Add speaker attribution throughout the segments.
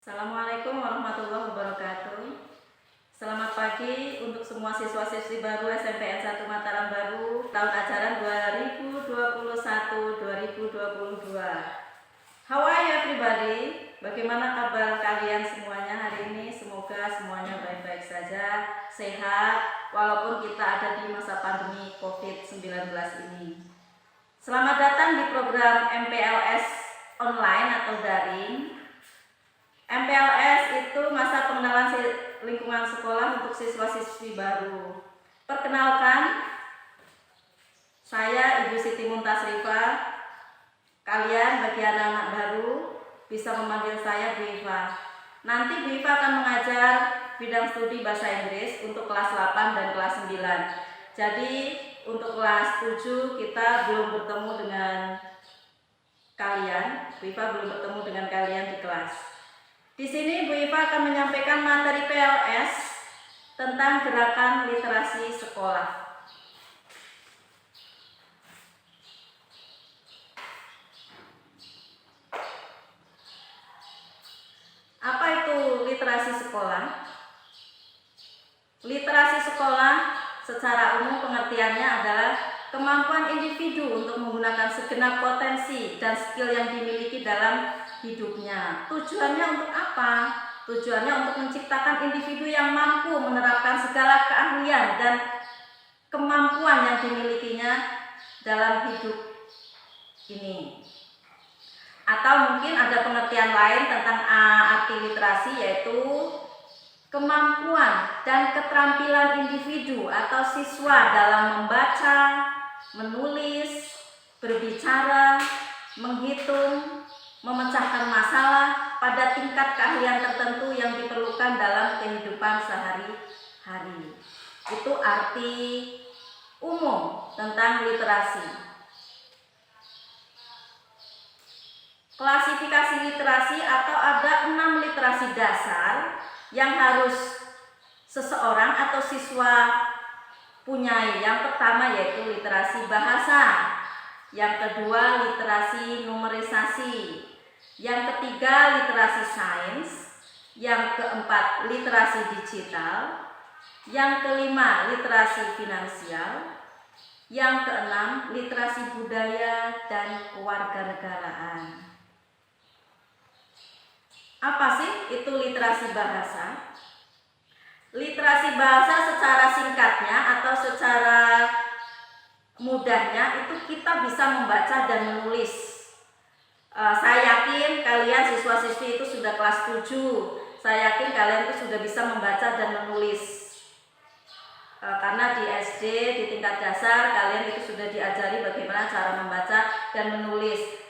Speaker 1: Assalamualaikum warahmatullahi wabarakatuh. Selamat pagi untuk semua siswa-siswi baru SMPN 1 Mataram Baru tahun ajaran 2021-2022. How are you everybody? Bagaimana kabar kalian semuanya hari ini? Semoga semuanya baik-baik saja, sehat walaupun kita ada di masa pandemi COVID-19 ini. Selamat datang di program MPLS online atau daring. MPLS itu masa pengenalan lingkungan sekolah untuk siswa-siswi baru. Perkenalkan, saya Ibu Siti Muntasrifah. Kalian bagi anak-anak baru bisa memanggil saya Bu Iva. Nanti Bu Iva akan mengajar bidang studi bahasa Inggris untuk kelas 8 dan kelas 9. Jadi untuk kelas 7 kita belum bertemu dengan kalian. Bu Iva belum bertemu dengan kalian di kelas. Di sini Bu Iva akan menyampaikan materi PLS tentang gerakan literasi sekolah. Apa itu literasi sekolah? Literasi sekolah secara umum pengertiannya adalah kemampuan individu untuk menggunakan segenap potensi dan skill yang dimiliki dalam hidupnya. Tujuannya untuk apa? Tujuannya untuk menciptakan individu yang mampu menerapkan segala keahlian dan kemampuan yang dimilikinya dalam hidup ini. Atau mungkin ada pengertian lain tentang arti literasi, yaitu kemampuan dan keterampilan individu atau siswa dalam membaca, menulis, berbicara, menghitung, memecahkan masalah pada tingkat keahlian tertentu yang diperlukan dalam kehidupan sehari-hari. Itu arti umum tentang literasi. Klasifikasi literasi atau ada 6 literasi dasar yang harus seseorang atau siswa punyai. Yang pertama yaitu literasi bahasa, yang kedua literasi numerisasi, yang ketiga literasi sains, yang keempat literasi digital, yang kelima literasi finansial, yang keenam literasi budaya dan kewarganegaraan. Apa sih itu literasi bahasa? Literasi bahasa secara singkatnya atau secara mudahnya itu kita bisa membaca dan menulis. Saya yakin kalian siswa-siswi itu sudah kelas 7. Saya yakin kalian itu sudah bisa membaca dan menulis. Karena di SD, di tingkat dasar kalian itu sudah diajari bagaimana cara membaca dan menulis.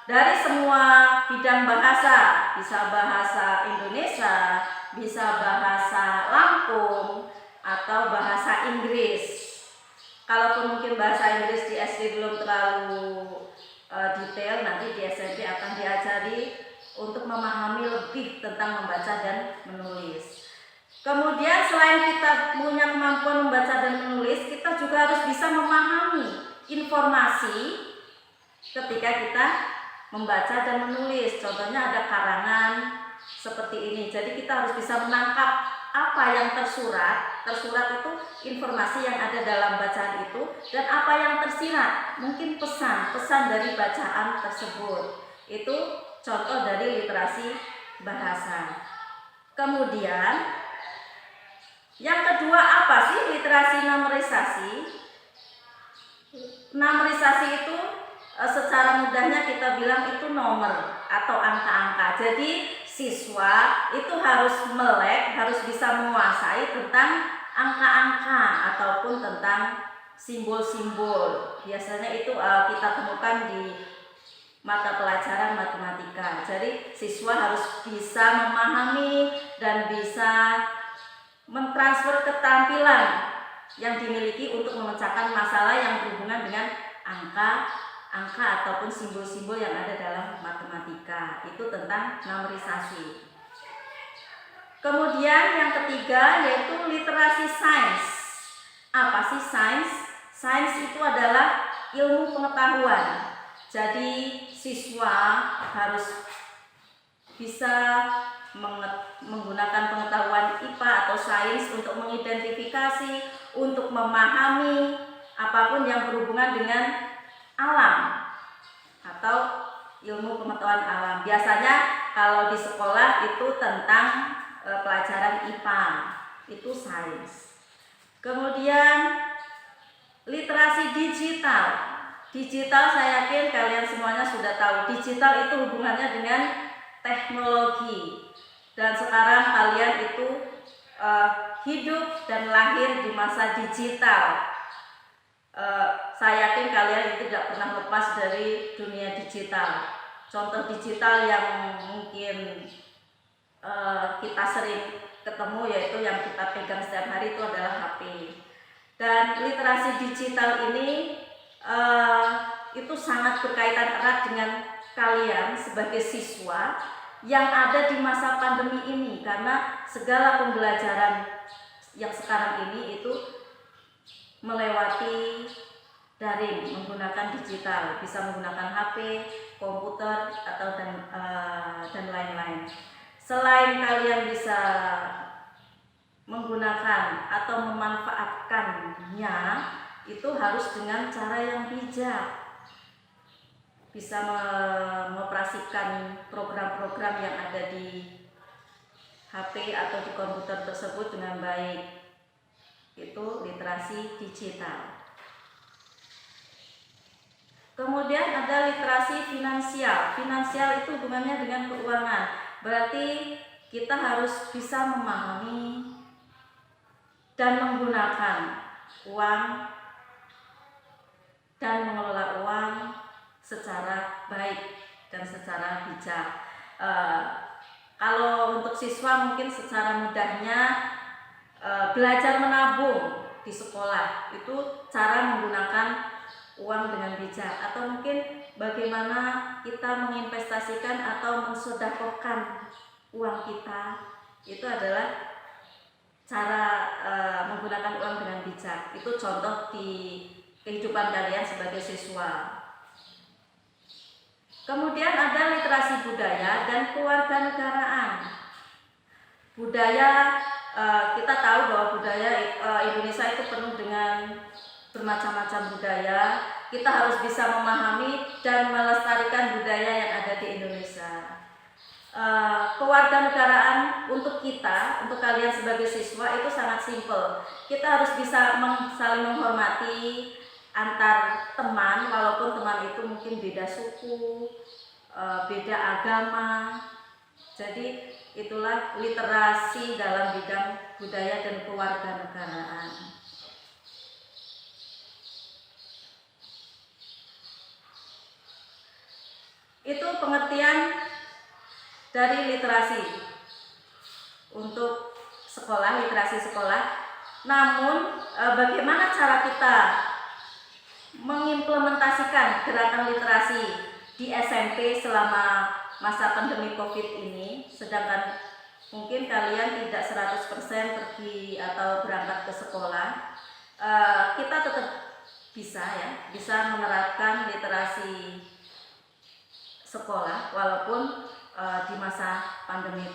Speaker 1: Dari semua bidang bahasa, bisa bahasa Indonesia, bisa bahasa Lampung, atau bahasa Inggris. Kalaupun mungkin bahasa Inggris di SD belum terlalu detail, nanti di SMP akan diajari untuk memahami lebih tentang membaca dan menulis. Kemudian selain kita punya kemampuan membaca dan menulis, kita juga harus bisa memahami informasi ketika kita membaca dan menulis. Contohnya ada karangan seperti ini. Jadi kita harus bisa menangkap apa yang tersurat. Tersurat itu informasi yang ada dalam bacaan itu, dan apa yang tersirat, mungkin pesan dari bacaan tersebut. Itu contoh dari literasi bahasa. Kemudian yang kedua apa sih literasi numerisasi? Numerisasi itu secara mudahnya kita bilang itu nomor atau angka-angka. Jadi siswa itu harus melek, harus bisa menguasai tentang angka-angka ataupun tentang simbol-simbol. Biasanya itu kita temukan di mata pelajaran matematika. Jadi siswa harus bisa memahami dan bisa mentransfer keterampilan yang dimiliki untuk memecahkan masalah yang berhubungan dengan angka ataupun simbol-simbol yang ada dalam matematika. Itu tentang numerisasi. Kemudian yang ketiga yaitu literasi sains. Apa sih sains? Sains itu adalah ilmu pengetahuan. Jadi siswa harus bisa menggunakan pengetahuan IPA atau sains untuk mengidentifikasi, untuk memahami apapun yang berhubungan dengan alam atau ilmu pengetahuan alam. Biasanya kalau di sekolah itu tentang pelajaran IPA, itu sains. Kemudian literasi digital. Digital saya yakin kalian semuanya sudah tahu. Digital itu hubungannya dengan teknologi. Dan sekarang kalian itu hidup dan lahir di masa digital. Saya yakin kalian itu tidak pernah lepas dari dunia digital. Contoh digital yang mungkin kita sering ketemu yaitu yang kita pegang setiap hari itu adalah HP. Dan literasi digital ini itu sangat berkaitan erat dengan kalian sebagai siswa yang ada di masa pandemi ini, karena segala pembelajaran yang sekarang ini itu melewati daring menggunakan digital, bisa menggunakan HP, komputer atau dan lain-lain. Selain kalian bisa menggunakan atau memanfaatkannya, itu harus dengan cara yang bijak. Bisa mengoperasikan program-program yang ada di HP atau di komputer tersebut dengan baik. Itu literasi digital. Kemudian ada literasi finansial. Finansial itu hubungannya dengan keuangan. Berarti kita harus bisa memahami dan menggunakan uang dan mengelola uang secara baik dan secara bijak. Kalau untuk siswa mungkin secara mudahnya belajar menabung di sekolah itu cara menggunakan uang dengan bijak, atau mungkin bagaimana kita menginvestasikan atau mensedekahkan uang kita, itu adalah cara menggunakan uang dengan bijak. Itu contoh di kehidupan kalian sebagai siswa. Kemudian ada literasi budaya dan kewarganegaraan. Budaya, kita tahu bahwa budaya Indonesia itu penuh dengan bermacam-macam budaya. Kita harus bisa memahami dan melestarikan budaya yang ada di Indonesia. Kewarganegaraan untuk kita, untuk kalian sebagai siswa itu sangat simpel. Kita harus bisa saling menghormati antar teman, walaupun teman itu mungkin beda suku, beda agama. Jadi itulah literasi dalam bidang budaya dan kewarganegaraan. Itu pengertian dari literasi untuk sekolah, literasi sekolah. Namun bagaimana cara kita mengimplementasikan gerakan literasi di SMP selama masa pandemi COVID ini, sedangkan mungkin kalian tidak 100% pergi atau berangkat ke sekolah, kita tetap bisa menerapkan literasi sekolah walaupun di masa pandemi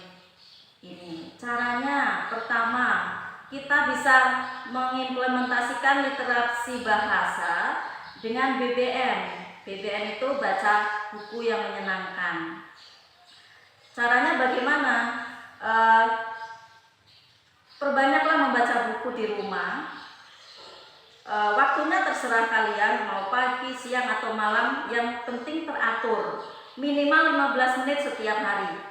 Speaker 1: ini. Caranya pertama, kita bisa mengimplementasikan literasi bahasa dengan BBM. BBM itu baca buku yang menyenangkan. Caranya bagaimana? Perbanyaklah membaca buku di rumah. Waktunya terserah kalian, mau pagi, siang atau malam, yang penting teratur. Minimal 15 menit setiap hari.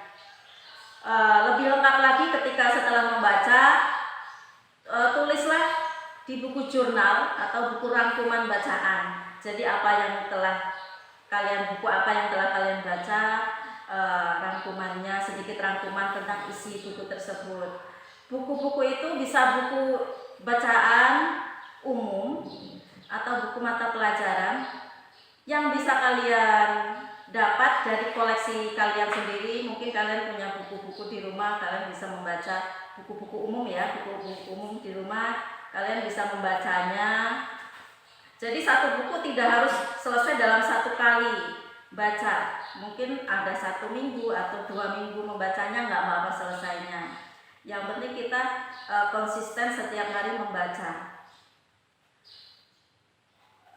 Speaker 1: Lebih lengkap lagi ketika setelah membaca, tulislah di buku jurnal atau buku rangkuman bacaan. Jadi buku apa yang telah kalian baca, rangkumannya, sedikit rangkuman tentang isi buku tersebut. Buku-buku itu bisa buku bacaan umum atau buku mata pelajaran yang bisa kalian dapat dari koleksi kalian sendiri. Mungkin kalian punya buku-buku di rumah, kalian bisa membaca buku-buku umum ya, buku-buku umum di rumah, kalian bisa membacanya. Jadi satu buku tidak harus selesai dalam satu kali. baca. Mungkin ada 1 minggu atau 2 minggu membacanya, nggak apa-apa selesainya. Yang penting kita konsisten setiap hari membaca.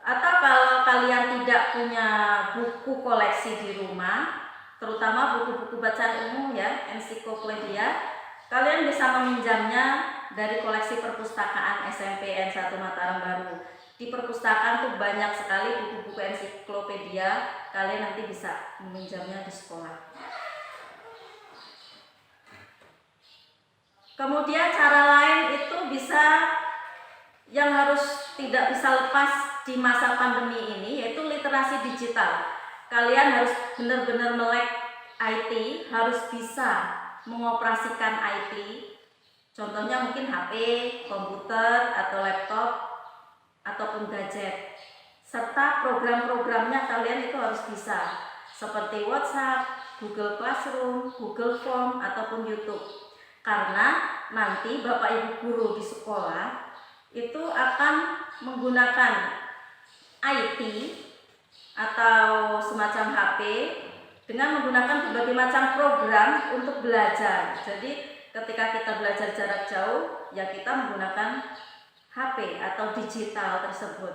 Speaker 1: Atau kalau kalian tidak punya buku koleksi di rumah, terutama buku-buku bacaan umum ya, ensiklopedia, kalian bisa meminjamnya dari koleksi perpustakaan SMPN 1 Mataram Baru. Di perpustakaan tuh banyak sekali buku-buku ensiklopedia, kalian nanti bisa meminjamnya di sekolah. Kemudian cara lain itu bisa yang harus tidak bisa lepas di masa pandemi ini, yaitu literasi digital. Kalian harus benar-benar melek IT, harus bisa mengoperasikan IT. Contohnya mungkin HP, komputer, atau laptop, ataupun gadget. Serta program-programnya kalian itu harus bisa, seperti WhatsApp, Google Classroom, Google Form, ataupun YouTube. Karena nanti Bapak Ibu guru di sekolah itu akan menggunakan IT atau semacam HP dengan menggunakan berbagai macam program untuk belajar. Jadi ketika kita belajar jarak jauh, ya kita menggunakan HP atau digital tersebut.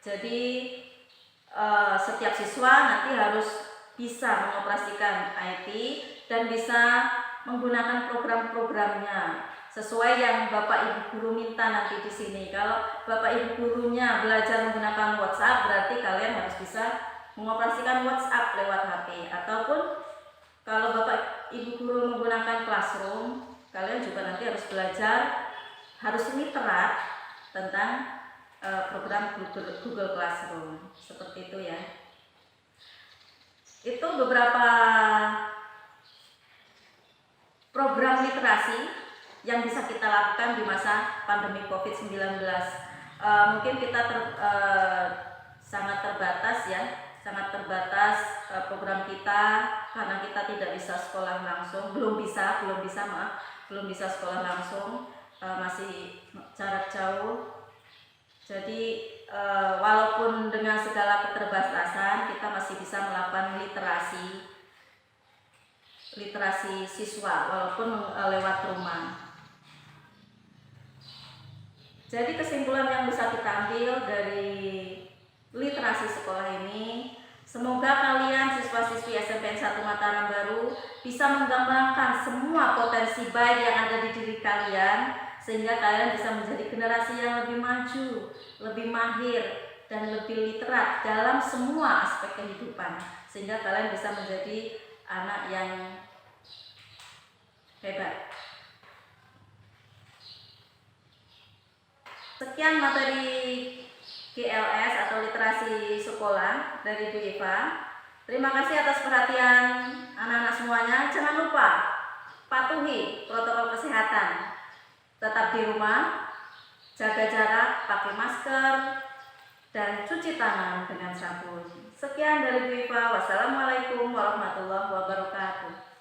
Speaker 1: Jadi setiap siswa nanti harus bisa mengoperasikan IT dan bisa menggunakan program-programnya sesuai yang Bapak Ibu guru minta nanti di sini. Kalau Bapak Ibu gurunya belajar menggunakan WhatsApp, berarti kalian harus bisa mengoperasikan WhatsApp lewat HP. Ataupun kalau Bapak Ibu guru menggunakan Classroom, kalian juga nanti harus belajar, harus literat tentang program Google Classroom. Seperti itu ya. Itu beberapa program literasi yang bisa kita lakukan di masa pandemi COVID-19. Mungkin kita sangat terbatas ya, sangat terbatas program kita karena kita tidak bisa sekolah langsung, belum bisa sekolah langsung, masih jarak jauh. Jadi walaupun dengan segala keterbatasan kita masih bisa melakukan literasi siswa walaupun lewat rumah. Jadi kesimpulan yang bisa kita ambil dari literasi sekolah ini, semoga kalian siswa-siswi SMPN 1 Mataram Baru bisa mengembangkan semua potensi baik yang ada di diri kalian, sehingga kalian bisa menjadi generasi yang lebih maju, lebih mahir, dan lebih literat dalam semua aspek kehidupan, sehingga kalian bisa menjadi anak yang hebat. Sekian materi GLS atau literasi sekolah dari Bu Eva. Terima kasih atas perhatian anak-anak semuanya. Jangan lupa patuhi protokol kesehatan. Tetap di rumah, jaga jarak, pakai masker, dan cuci tangan dengan sabun. Sekian dari Bu Eva. Wassalamualaikum warahmatullahi wabarakatuh.